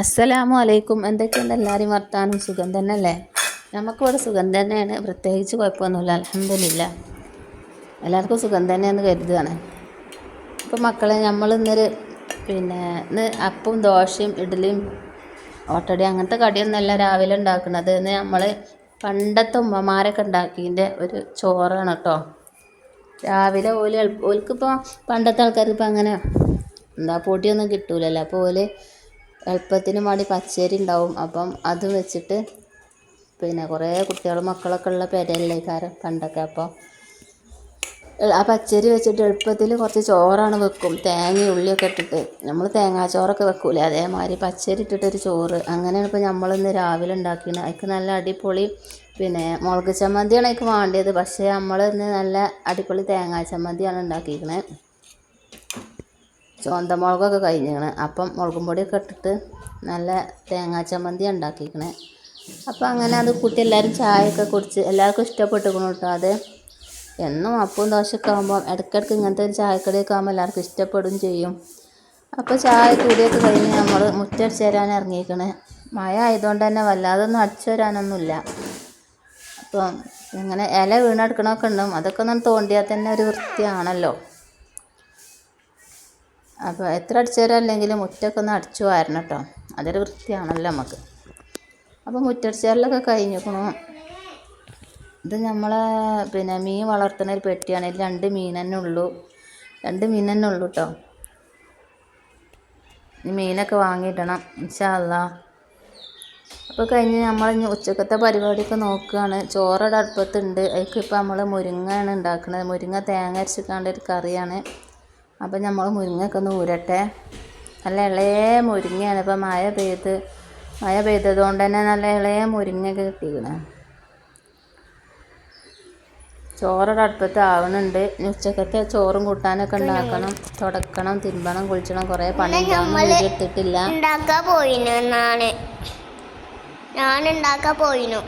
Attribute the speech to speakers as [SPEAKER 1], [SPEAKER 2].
[SPEAKER 1] അസ്സലാമു അലൈക്കും. എന്തൊക്കെയുണ്ട് എല്ലാവരും വർത്താനം? സുഖം തന്നെയല്ലേ? നമുക്കിവിടെ സുഖം തന്നെയാണ്, പ്രത്യേകിച്ച് കുഴപ്പമൊന്നുമില്ല, അൽഹംദുലില്ലാ. എല്ലാവർക്കും സുഖം തന്നെയെന്ന് കരുതുകയാണ്. ഇപ്പം മക്കളെ നമ്മൾ ഇന്ന് അപ്പവും ദോശയും ഇഡ്ഡലിയും ഓട്ടട അങ്ങനത്തെ കടിയൊന്നുമല്ല രാവിലെ ഉണ്ടാക്കുന്നത്. ഇന്ന് നമ്മൾ പണ്ടത്തെ ഉമ്മമാരൊക്കെ ഉണ്ടാക്കിയതിൻ്റെ ഒരു ചോറാണ് കേട്ടോ. രാവിലെ ഓൽക്കിപ്പോൾ പണ്ടത്തെ ആൾക്കാർക്ക് ഇപ്പം അങ്ങനെ പൊടിയൊന്നും കിട്ടൂലല്ലോ. അപ്പോൾ എളുപ്പത്തിന് വേണ്ടി പച്ചരി ഉണ്ടാവും. അപ്പം അത് വെച്ചിട്ട് കുറേ കുട്ടികളും മക്കളൊക്കെ ഉള്ള പെരയല്ലേ പണ്ടൊക്കെ. അപ്പോൾ ആ പച്ചരി വെച്ചിട്ട് എളുപ്പത്തിൽ കുറച്ച് ചോറാണ് വെക്കും, തേങ്ങയും ഉള്ളിയൊക്കെ ഇട്ടിട്ട്. നമ്മൾ തേങ്ങാച്ചോറൊക്കെ വെക്കൂലേ, അതേമാതിരി പച്ചരി ഇട്ടിട്ടൊരു ചോറ്. അങ്ങനെയാണ് ഇപ്പോൾ നമ്മളിന്ന് രാവിലെ ഉണ്ടാക്കിയത്. അതിക്ക് നല്ല അടിപൊളി മുളക് ചമ്മന്തിയാണ് അതിക്ക് വേണ്ടിയത്. പക്ഷേ നമ്മളിന്ന് നല്ല അടിപൊളി തേങ്ങാ ചമ്മന്തിയാണ് ഉണ്ടാക്കിയിരിക്കുന്നത്. ചുവന്ന മുളകൊക്കെ കഴിഞ്ഞിരിക്കണേ. അപ്പം മുളകും പൊടിയൊക്കെ ഇട്ടിട്ട് നല്ല തേങ്ങാ ചമ്മന്തി ഉണ്ടാക്കിയിരിക്കണേ. അപ്പം അങ്ങനെ അത് കൂട്ടി എല്ലാവരും ചായയൊക്കെ കുടിച്ച് എല്ലാവർക്കും ഇഷ്ടപ്പെട്ടിരിക്കണം കേട്ടോ. അത് എന്നും അപ്പവും ദോശയൊക്കെ ആകുമ്പോൾ ഇടയ്ക്കിടയ്ക്ക് ഇങ്ങനത്തെ ഒരു ചായക്കടിയൊക്കെ ആകുമ്പോൾ എല്ലാവർക്കും ഇഷ്ടപ്പെടും ചെയ്യും. അപ്പോൾ ചായ കൂടിയൊക്കെ കഴിഞ്ഞ് നമ്മൾ മുറ്റടിച്ച് തരാൻ ഇറങ്ങിയിരിക്കണേ. മഴ ആയതുകൊണ്ട് തന്നെ വല്ലാതൊന്നും അടിച്ചു വരാനൊന്നുമില്ല. അപ്പം ഇങ്ങനെ ഇല വീണെടുക്കണമൊക്കെ ഉണ്ടാവും. അതൊക്കെ ഒന്ന് തോണ്ടിയാൽ തന്നെ ഒരു വൃത്തിയാണല്ലോ. അപ്പോൾ എത്ര അടിച്ചു തരാനില്ലെങ്കിലും മുറ്റമൊക്കെ ഒന്ന് അടിച്ചു വാരണം കേട്ടോ, അതൊരു വൃത്തിയാണല്ലോ നമുക്ക്. അപ്പോൾ മുറ്റടിച്ചാലൊക്കെ കഴിഞ്ഞിരിക്കണു. ഇത് നമ്മളെ മീൻ വളർത്തുന്ന ഒരു പെട്ടിയാണ്. ഇതിൽ 2 മീൻ തന്നെ ഉള്ളൂ കേട്ടോ. ഈ മീനൊക്കെ വാങ്ങിയിടണം ഇൻഷാ അള്ളാ. അപ്പോൾ കഴിഞ്ഞ് നമ്മൾ ഉച്ചക്കത്തെ പരിപാടിയൊക്കെ നോക്കുകയാണ്. ചോറയുടെ അടുപ്പത്തുണ്ട്. അതിലേക്ക് ഇപ്പോൾ നമ്മൾ മുരിങ്ങയാണ് ഉണ്ടാക്കുന്നത്. മുരിങ്ങ തേങ്ങ അരച്ചിട്ടാണ്ട് ഒരു കറിയാണ്. അപ്പം നമ്മൾ മുരിങ്ങയൊക്കെ ഒന്ന് ഊരട്ടെ. നല്ല ഇളയ മുരിങ്ങയാണ്. ഇപ്പം മഴ പെയ്തത് കൊണ്ട് തന്നെ നല്ല ഇളയ മുരിങ്ങയൊക്കെ കിട്ടിയിരിക്കണേ. ചോറൊരു അടുപ്പത്ത് ആവണുണ്ട്. ഉച്ചക്കത്തെ ചോറും കൂട്ടാനൊക്കെ ഉണ്ടാക്കണം, തുടക്കണം, തിരുമ്പണം, കുളിച്ചണം, കുറേ പണി എടുത്തിട്ടില്ല.
[SPEAKER 2] ഞാൻ ഉണ്ടാക്കാൻ പോയിനു.